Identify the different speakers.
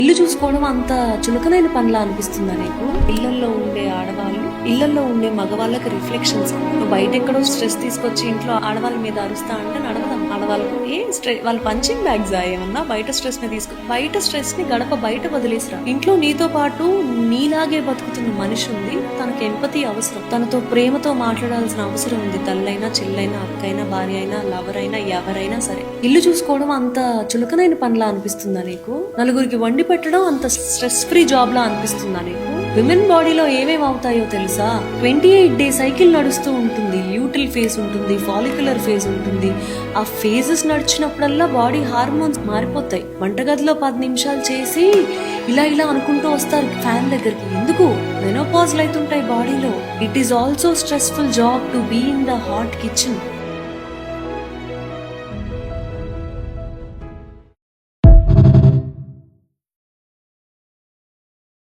Speaker 1: ఇల్లు చూసుకోవడం అంత చులకనైన పనిలా అనిపిస్తుందా నీకు? ఇళ్లలో ఉండే ఆడవాళ్ళు, ఇళ్లలో ఉండే మగవాళ్ళకి రిఫ్లెక్షన్స్. నువ్వు బయట ఎక్కడో స్ట్రెస్ తీసుకొచ్చి ఇంట్లో ఆడవాళ్ళ మీద అరుస్తా అంటే నడవదాం. ఆడవాళ్ళకు వాళ్ళు పంచింగ్ బ్యాగ్స్ ఏమన్నా బయట స్ట్రెస్ ని బయట స్ట్రెస్ ని గడప బయట వదిలేసిరా. ఇంట్లో నీతో పాటు నీలాగే బతుకుతున్న మనిషి ఉంది, తనకి ఎంపతి అవసరం, తనతో ప్రేమతో మాట్లాడాల్సిన అవసరం ఉంది. తల్లైనా, చెల్లైనా, అక్కైనా, భార్య అయినా, లవర్ అయినా, ఎవరైనా సరే. ఇల్లు చూసుకోవడం అంత చులకనైన పనిలా అనిపిస్తుందా నీకు? నలుగురికి వండి పెట్టడం అంత స్ట్రెస్ ఫ్రీ జాబ్ లా అనిపిస్తుందా నీకు? విమెన్ బాడీలో ఏమేమి అవుతాయో తెలుసా? 28 డే సైకిల్ నడుస్తూ ఉంటుంది. ల్యూటిల్ ఫేజ్ ఉంటుంది, ఫాలిక్యులర్ ఫేజ్ ఉంటుంది. ఆ ఫేజెస్ నడిచినప్పుడల్లా బాడీ హార్మోన్స్ మారిపోతాయి. వంటగదిలో 10 నిమిషాలు చేసి ఇలా అనుకుంటూ వస్తారు ఫ్యాన్ దగ్గరికి. ఎందుకు? మెనోపాజ్ అవుతుంటాయి బాడీలో. ఇట్ ఈస్ ఆల్సో స్ట్రెస్ఫుల్ job to be in the hot kitchen.